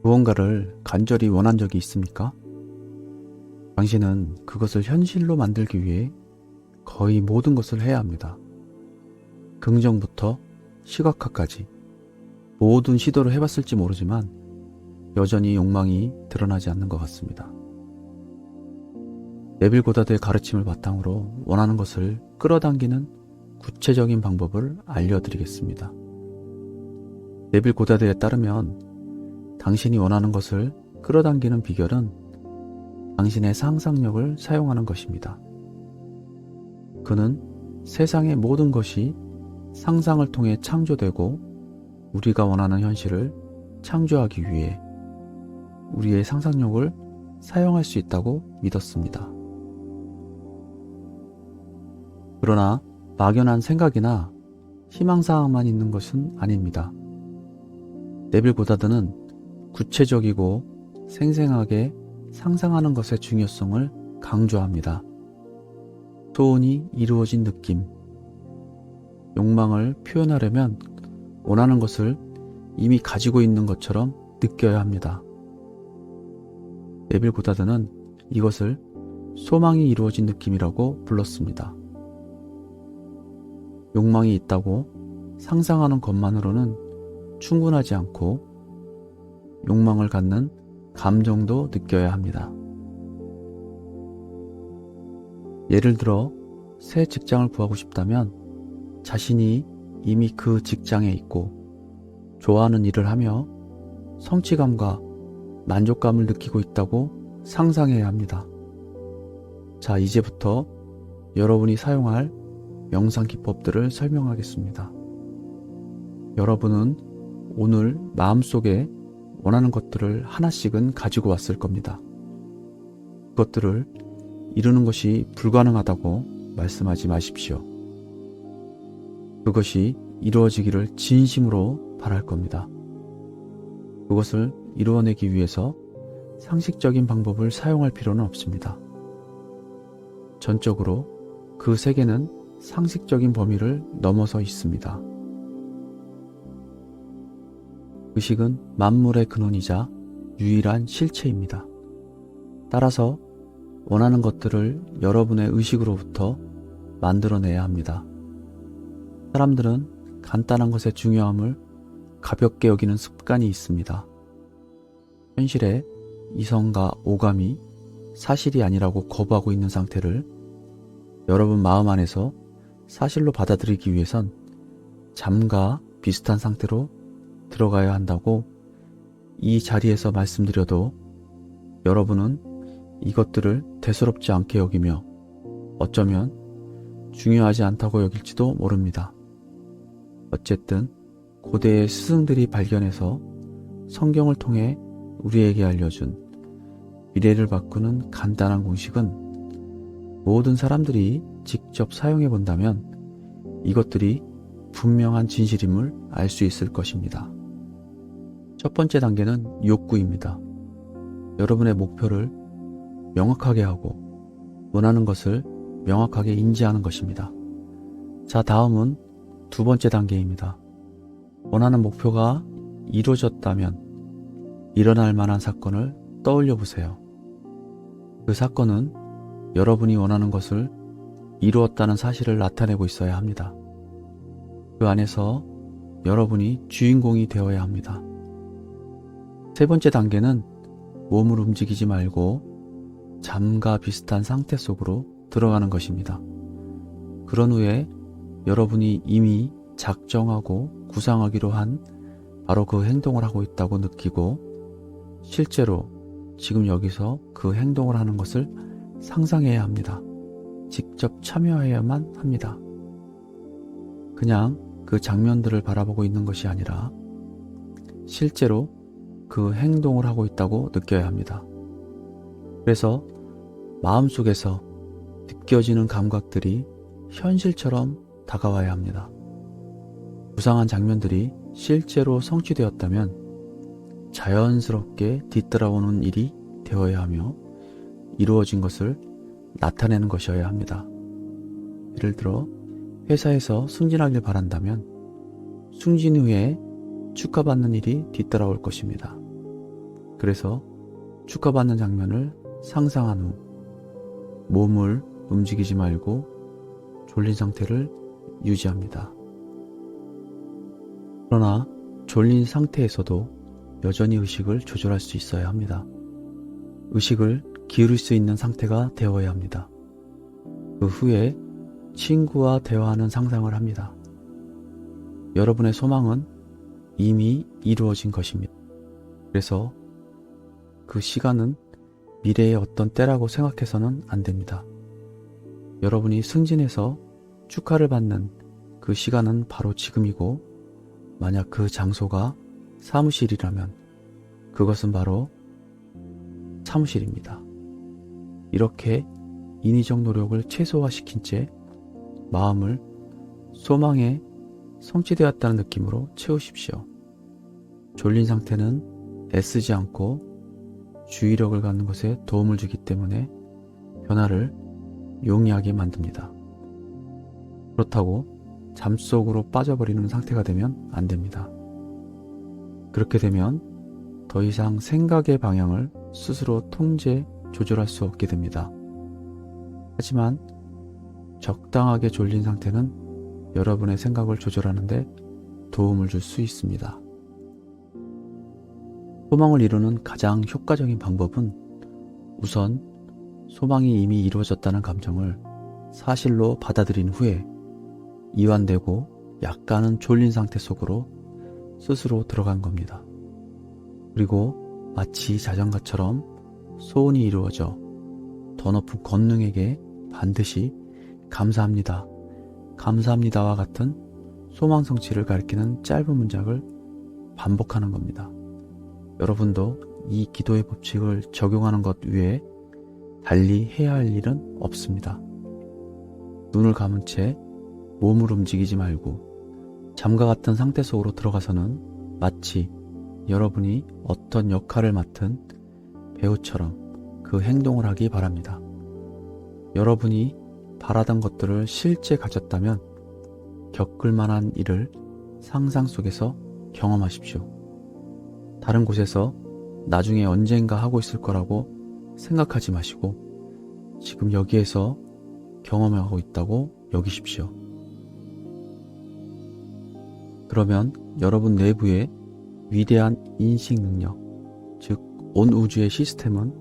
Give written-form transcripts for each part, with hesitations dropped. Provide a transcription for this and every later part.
무언가를 간절히 원한 적이 있습니까? 당신은 그것을 현실로 만들기 위해 거의 모든 것을 해야 합니다. 긍정부터 시각화까지 모든 시도를 해봤을지 모르지만 여전히 욕망이 드러나지 않는 것 같습니다. 네빌 고다드의 가르침을 바탕으로 원하는 것을 끌어당기는 구체적인 방법을 알려드리겠습니다. 네빌 고다드에 따르면 당신이 원하는 것을 끌어당기는 비결은 당신의 상상력을 사용하는 것입니다. 그는 세상의 모든 것이 상상을 통해 창조되고 우리가 원하는 현실을 창조하기 위해 우리의 상상력을 사용할 수 있다고 믿었습니다. 그러나 막연한 생각이나 희망사항만 있는 것은 아닙니다. 네빌 고다드는 구체적이고 생생하게 상상하는 것의 중요성을 강조합니다. 소원이 이루어진 느낌. 욕망을 표현하려면 원하는 것을 이미 가지고 있는 것처럼 느껴야 합니다. 네빌 고다드는 이것을 소망이 이루어진 느낌이라고 불렀습니다. 욕망이 있다고 상상하는 것만으로는 충분하지 않고 욕망을 갖는 감정도 느껴야 합니다. 예를 들어 새 직장을 구하고 싶다면 자신이 이미 그 직장에 있고 좋아하는 일을 하며 성취감과 만족감을 느끼고 있다고 상상해야 합니다. 자, 이제부터 여러분이 사용할 명상 기법들을 설명하겠습니다. 여러분은 오늘 마음속에 원하는 것들을 하나씩은 가지고 왔을 겁니다. 그것들을 이루는 것이 불가능하다고 말씀하지 마십시오. 그것이 이루어지기를 진심으로 바랄 겁니다. 그것을 이루어내기 위해서 상식적인 방법을 사용할 필요는 없습니다. 전적으로 그 세계는 상식적인 범위를 넘어서 있습니다. 의식은 만물의 근원이자 유일한 실체입니다. 따라서 원하는 것들을 여러분의 의식으로부터 만들어내야 합니다. 사람들은 간단한 것의 중요함을 가볍게 여기는 습관이 있습니다. 현실에 이성과 오감이 사실이 아니라고 거부하고 있는 상태를 여러분 마음 안에서 사실로 받아들이기 위해선 잠과 비슷한 상태로 들어가야 한다고 이 자리에서 말씀드려도 여러분은 이것들을 대수롭지 않게 여기며 어쩌면 중요하지 않다고 여길지도 모릅니다. 어쨌든 고대의 스승들이 발견해서 성경을 통해 우리에게 알려준 미래를 바꾸는 간단한 공식은 모든 사람들이 직접 사용해 본다면 이것들이 분명한 진실임을 알 수 있을 것입니다. 첫 번째 단계는 욕구입니다. 여러분의 목표를 명확하게 하고 원하는 것을 명확하게 인지하는 것입니다. 자, 다음은 두 번째 단계입니다. 원하는 목표가 이루어졌다면 일어날 만한 사건을 떠올려 보세요. 그 사건은 여러분이 원하는 것을 이루었다는 사실을 나타내고 있어야 합니다. 그 안에서 여러분이 주인공이 되어야 합니다. 세 번째 단계는 몸을 움직이지 말고 잠과 비슷한 상태 속으로 들어가는 것입니다. 그런 후에 여러분이 이미 작정하고 구상하기로 한 바로 그 행동을 하고 있다고 느끼고 실제로 지금 여기서 그 행동을 하는 것을 상상해야 합니다. 직접 참여해야만 합니다. 그냥 그 장면들을 바라보고 있는 것이 아니라 실제로 그 행동을 하고 있다고 느껴야 합니다. 그래서 마음속에서 느껴지는 감각들이 현실처럼 다가와야 합니다. 구상한 장면들이 실제로 성취되었다면 자연스럽게 뒤따라오는 일이 되어야 하며 이루어진 것을 나타내는 것이어야 합니다. 예를 들어 회사에서 승진하길 바란다면 승진 후에 축하받는 일이 뒤따라올 것입니다. 그래서 축하받는 장면을 상상한 후 몸을 움직이지 말고 졸린 상태를 유지합니다. 그러나 졸린 상태에서도 여전히 의식을 조절할 수 있어야 합니다. 의식을 기울일 수 있는 상태가 되어야 합니다. 그 후에 친구와 대화하는 상상을 합니다. 여러분의 소망은 이미 이루어진 것입니다. 그래서 그 시간은 미래의 어떤 때라고 생각해서는 안 됩니다. 여러분이 승진해서 축하를 받는 그 시간은 바로 지금이고, 만약 그 장소가 사무실이라면 그것은 바로 사무실입니다. 이렇게 인위적 노력을 최소화시킨 채 마음을 소망에 성취되었다는 느낌으로 채우십시오. 졸린 상태는 애쓰지 않고 주의력을 갖는 것에 도움을 주기 때문에 변화를 용이하게 만듭니다. 그렇다고 잠속으로 빠져버리는 상태가 되면 안 됩니다. 그렇게 되면 더 이상 생각의 방향을 스스로 통제, 조절할 수 없게 됩니다. 하지만 적당하게 졸린 상태는 여러분의 생각을 조절하는 데 도움을 줄 수 있습니다. 소망을 이루는 가장 효과적인 방법은 우선 소망이 이미 이루어졌다는 감정을 사실로 받아들인 후에 이완되고 약간은 졸린 상태 속으로 스스로 들어간 겁니다. 그리고 마치 자전거처럼 소원이 이루어져 더 높은 권능에게 반드시 감사합니다, 감사합니다와 같은 소망 성취를 가리키는 짧은 문장을 반복하는 겁니다. 여러분도 이 기도의 법칙을 적용하는 것 외에 달리 해야 할 일은 없습니다. 눈을 감은 채 몸을 움직이지 말고 잠과 같은 상태 속으로 들어가서는 마치 여러분이 어떤 역할을 맡은 배우처럼 그 행동을 하기 바랍니다. 여러분이 바라던 것들을 실제 가졌다면 겪을 만한 일을 상상 속에서 경험하십시오. 다른 곳에서 나중에 언젠가 하고 있을 거라고 생각하지 마시고 지금 여기에서 경험하고 있다고 여기십시오. 그러면 여러분 내부의 위대한 인식 능력, 즉 온 우주의 시스템은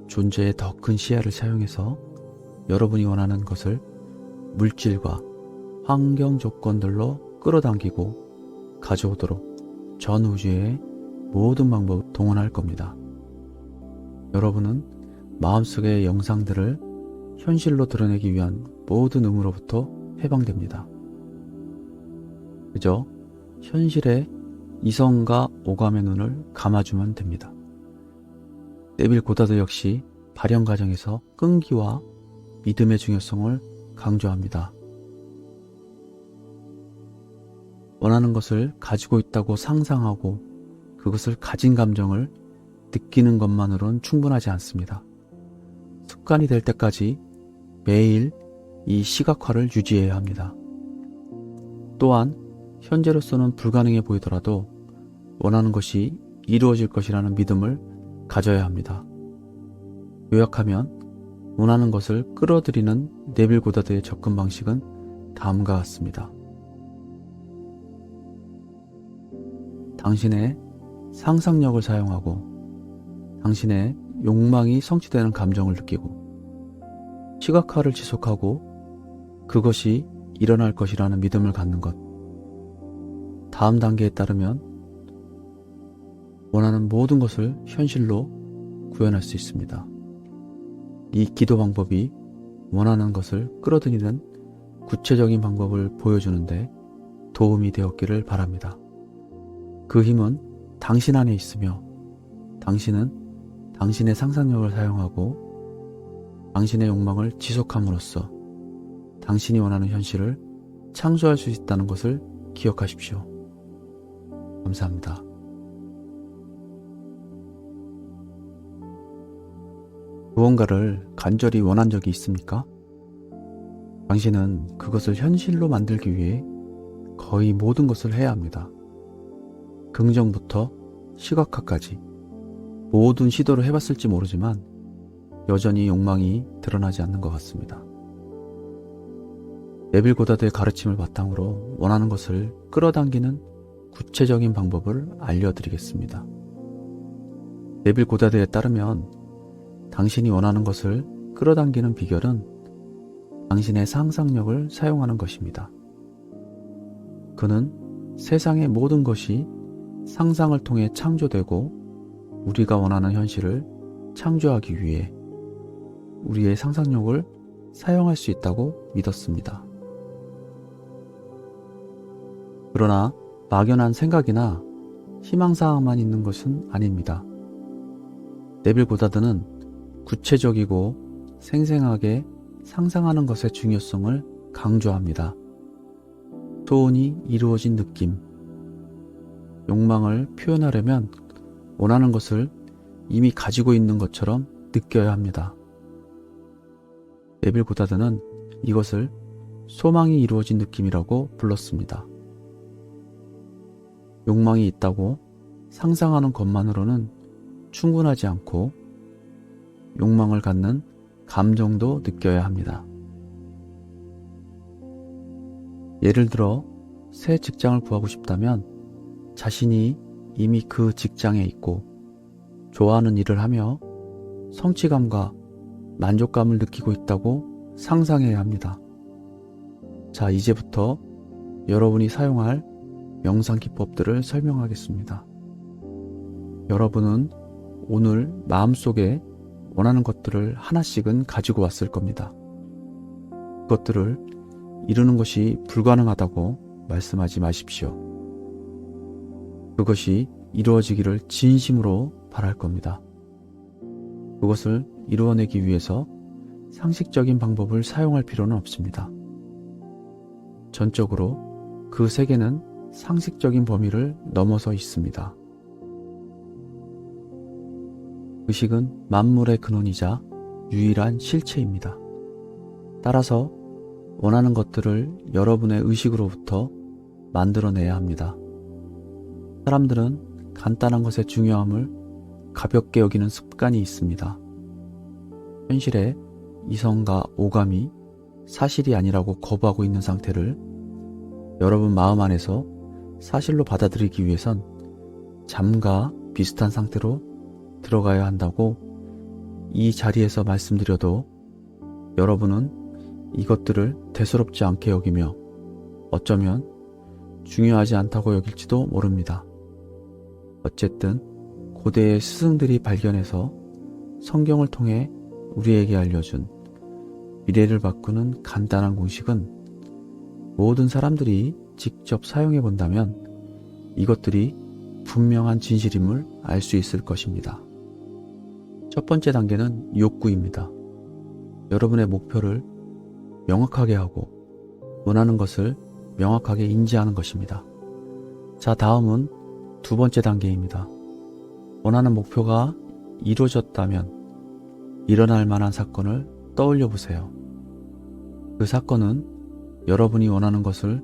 존재의 더 큰 시야를 사용해서 여러분이 원하는 것을 물질과 환경 조건들로 끌어당기고 가져오도록 전 우주의 모든 방법을 동원할 겁니다. 여러분은 마음속의 영상들을 현실로 드러내기 위한 모든 의무로부터 해방됩니다. 그저 현실에 이성과 오감의 눈을 감아주면 됩니다. 네빌 고다드 역시 발현 과정에서 끈기와 믿음의 중요성을 강조합니다. 원하는 것을 가지고 있다고 상상하고 그것을 가진 감정을 느끼는 것만으로는 충분하지 않습니다. 습관이 될 때까지 매일 이 시각화를 유지해야 합니다. 또한 현재로서는 불가능해 보이더라도 원하는 것이 이루어질 것이라는 믿음을 가져야 합니다. 요약하면 원하는 것을 끌어들이는 네빌 고다드의 접근 방식은 다음과 같습니다. 당신의 상상력을 사용하고 당신의 욕망이 성취되는 감정을 느끼고 시각화를 지속하고 그것이 일어날 것이라는 믿음을 갖는 것. 다음 단계에 따르면 원하는 모든 것을 현실로 구현할 수 있습니다. 이 기도 방법이 원하는 것을 끌어들이는 구체적인 방법을 보여주는데 도움이 되었기를 바랍니다. 그 힘은 당신 안에 있으며 당신은 당신의 상상력을 사용하고 당신의 욕망을 지속함으로써 당신이 원하는 현실을 창조할 수 있다는 것을 기억하십시오. 감사합니다. 무언가를 간절히 원한 적이 있습니까? 당신은 그것을 현실로 만들기 위해 거의 모든 것을 해야 합니다. 긍정부터 시각화까지 모든 시도를 해봤을지 모르지만 여전히 욕망이 드러나지 않는 것 같습니다. 네빌 고다드의 가르침을 바탕으로 원하는 것을 끌어당기는 구체적인 방법을 알려드리겠습니다. 네빌 고다드에 따르면 당신이 원하는 것을 끌어당기는 비결은 당신의 상상력을 사용하는 것입니다. 그는 세상의 모든 것이 상상을 통해 창조되고 우리가 원하는 현실을 창조하기 위해 우리의 상상력을 사용할 수 있다고 믿었습니다. 그러나 막연한 생각이나 희망사항만 있는 것은 아닙니다. 네빌 고다드는 구체적이고 생생하게 상상하는 것의 중요성을 강조합니다. 소원이 이루어진 느낌, 욕망을 표현하려면 원하는 것을 이미 가지고 있는 것처럼 느껴야 합니다. 네빌 고다드는 이것을 소망이 이루어진 느낌이라고 불렀습니다. 욕망이 있다고 상상하는 것만으로는 충분하지 않고 욕망을 갖는 감정도 느껴야 합니다. 예를 들어 새 직장을 구하고 싶다면 자신이 이미 그 직장에 있고 좋아하는 일을 하며 성취감과 만족감을 느끼고 있다고 상상해야 합니다. 자, 이제부터 여러분이 사용할 명상 기법들을 설명하겠습니다. 여러분은 오늘 마음속에 원하는 것들을 하나씩은 가지고 왔을 겁니다. 그것들을 이루는 것이 불가능하다고 말씀하지 마십시오. 그것이 이루어지기를 진심으로 바랄 겁니다. 그것을 이루어내기 위해서 상식적인 방법을 사용할 필요는 없습니다. 전적으로 그 세계는 상식적인 범위를 넘어서 있습니다. 의식은 만물의 근원이자 유일한 실체입니다. 따라서 원하는 것들을 여러분의 의식으로부터 만들어내야 합니다. 사람들은 간단한 것의 중요함을 가볍게 여기는 습관이 있습니다. 현실에 이성과 오감이 사실이 아니라고 거부하고 있는 상태를 여러분 마음 안에서 사실로 받아들이기 위해선 잠과 비슷한 상태로 들어가야 한다고 이 자리에서 말씀드려도 여러분은 이것들을 대수롭지 않게 여기며 어쩌면 중요하지 않다고 여길지도 모릅니다. 어쨌든 고대의 스승들이 발견해서 성경을 통해 우리에게 알려준 미래를 바꾸는 간단한 공식은 모든 사람들이 직접 사용해 본다면 이것들이 분명한 진실임을 알 수 있을 것입니다. 첫 번째 단계는 욕구입니다. 여러분의 목표를 명확하게 하고 원하는 것을 명확하게 인지하는 것입니다. 자, 다음은 두 번째 단계입니다. 원하는 목표가 이루어졌다면 일어날 만한 사건을 떠올려 보세요. 그 사건은 여러분이 원하는 것을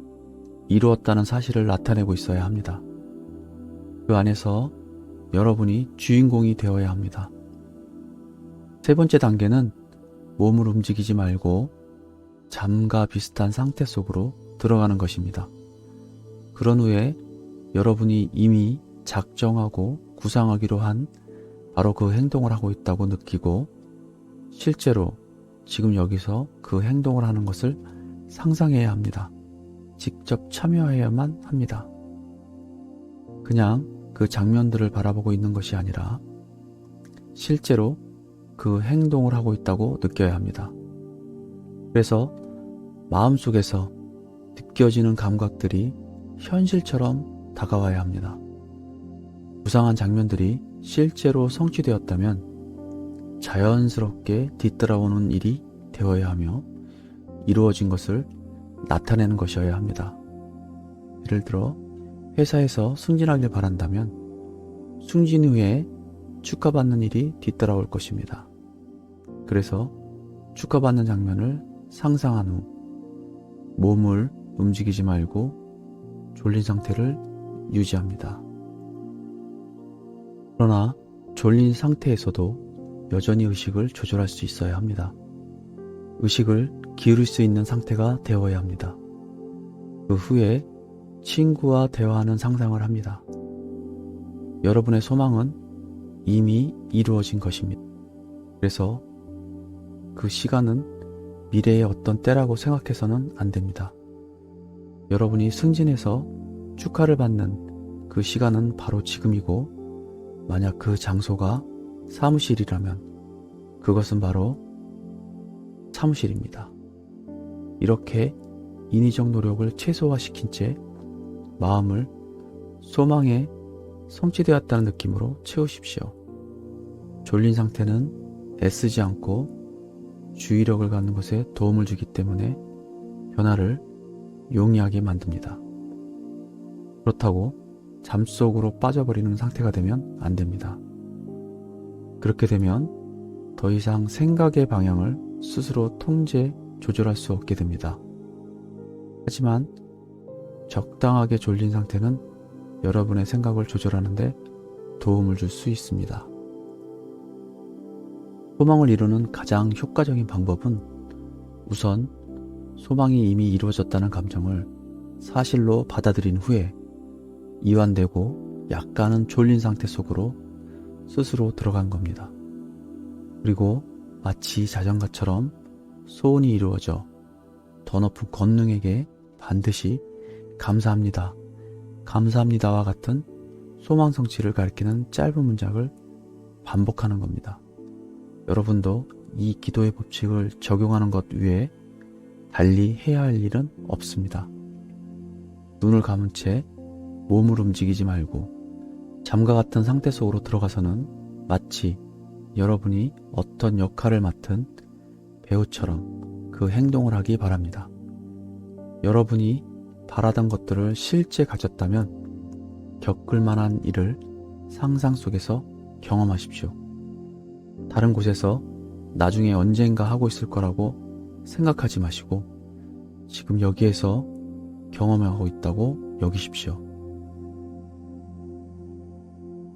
이루었다는 사실을 나타내고 있어야 합니다. 그 안에서 여러분이 주인공이 되어야 합니다. 세 번째 단계는 몸을 움직이지 말고 잠과 비슷한 상태 속으로 들어가는 것입니다. 그런 후에 여러분이 이미 작정하고 구상하기로 한 바로 그 행동을 하고 있다고 느끼고 실제로 지금 여기서 그 행동을 하는 것을 상상해야 합니다. 직접 참여해야만 합니다. 그냥 그 장면들을 바라보고 있는 것이 아니라 실제로 그 행동을 하고 있다고 느껴야 합니다. 그래서 마음속에서 느껴지는 감각들이 현실처럼 다가와야 합니다. 구상한 장면들이 실제로 성취되었다면 자연스럽게 뒤따라오는 일이 되어야 하며 이루어진 것을 나타내는 것이어야 합니다. 예를 들어 회사에서 승진하길 바란다면 승진 후에 축하받는 일이 뒤따라올 것입니다. 그래서 축하받는 장면을 상상한 후 몸을 움직이지 말고 졸린 상태를 유지합니다. 그러나 졸린 상태에서도 여전히 의식을 조절할 수 있어야 합니다. 의식을 기울일 수 있는 상태가 되어야 합니다. 그 후에 친구와 대화하는 상상을 합니다. 여러분의 소망은 이미 이루어진 것입니다. 그래서 그 시간은 미래의 어떤 때라고 생각해서는 안 됩니다. 여러분이 승진해서 축하를 받는 그 시간은 바로 지금이고, 만약 그 장소가 사무실이라면 그것은 바로 사무실입니다. 이렇게 인위적 노력을 최소화시킨 채 마음을 소망에 성취되었다는 느낌으로 채우십시오. 졸린 상태는 애쓰지 않고 주의력을 갖는 것에 도움을 주기 때문에 변화를 용이하게 만듭니다. 그렇다고 잠속으로 빠져버리는 상태가 되면 안 됩니다. 그렇게 되면 더 이상 생각의 방향을 스스로 통제, 조절할 수 없게 됩니다. 하지만 적당하게 졸린 상태는 여러분의 생각을 조절하는 데 도움을 줄 수 있습니다. 소망을 이루는 가장 효과적인 방법은 우선 소망이 이미 이루어졌다는 감정을 사실로 받아들인 후에 이완되고 약간은 졸린 상태 속으로 스스로 들어간 겁니다. 그리고 마치 자전거처럼 소원이 이루어져 더 높은 권능에게 반드시 감사합니다, 감사합니다와 같은 소망 성취를 가리키는 짧은 문장을 반복하는 겁니다. 여러분도 이 기도의 법칙을 적용하는 것 외에 달리 해야 할 일은 없습니다. 눈을 감은 채 몸을 움직이지 말고 잠과 같은 상태 속으로 들어가서는 마치 여러분이 어떤 역할을 맡은 배우처럼 그 행동을 하기 바랍니다. 여러분이 바라던 것들을 실제 가졌다면 겪을 만한 일을 상상 속에서 경험하십시오. 다른 곳에서 나중에 언젠가 하고 있을 거라고 생각하지 마시고 지금 여기에서 경험하고 있다고 여기십시오.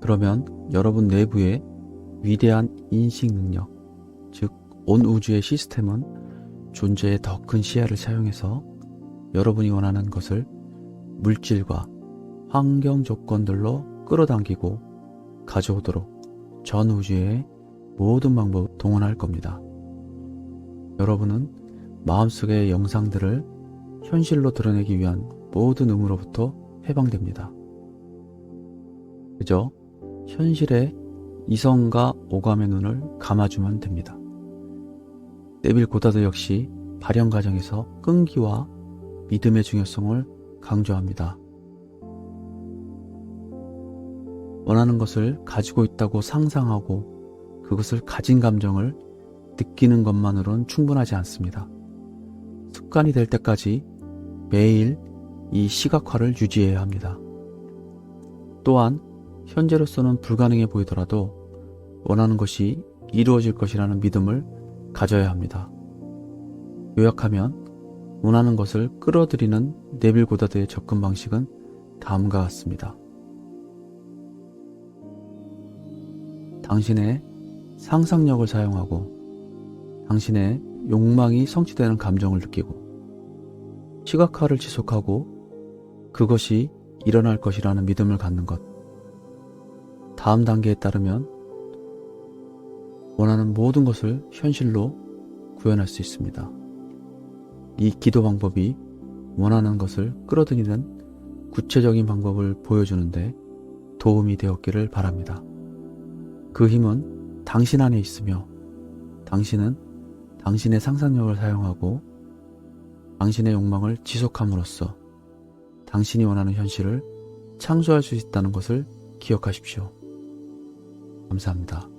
그러면 여러분 내부의 위대한 인식 능력, 즉 온 우주의 시스템은 존재의 더 큰 시야를 사용해서 여러분이 원하는 것을 물질과 환경 조건들로 끌어당기고 가져오도록 전 우주의 모든 방법을 동원할 겁니다. 여러분은 마음속의 영상들을 현실로 드러내기 위한 모든 의무로부터 해방됩니다. 그저 현실에 이성과 오감의 눈을 감아주면 됩니다. 네빌 고다드 역시 발현 과정에서 끈기와 믿음의 중요성을 강조합니다. 원하는 것을 가지고 있다고 상상하고 그것을 가진 감정을 느끼는 것만으로는 충분하지 않습니다. 습관이 될 때까지 매일 이 시각화를 유지해야 합니다. 또한 현재로서는 불가능해 보이더라도 원하는 것이 이루어질 것이라는 믿음을 가져야 합니다. 요약하면 원하는 것을 끌어들이는 네빌 고다드의 접근 방식은 다음과 같습니다. 당신의 상상력을 사용하고 당신의 욕망이 성취되는 감정을 느끼고 시각화를 지속하고 그것이 일어날 것이라는 믿음을 갖는 것. 다음 단계에 따르면 원하는 모든 것을 현실로 구현할 수 있습니다. 이 기도 방법이 원하는 것을 끌어들이는 구체적인 방법을 보여주는데 도움이 되었기를 바랍니다. 그 힘은 당신 안에 있으며 당신은 당신의 상상력을 사용하고 당신의 욕망을 지속함으로써 당신이 원하는 현실을 창조할 수 있다는 것을 기억하십시오. 감사합니다.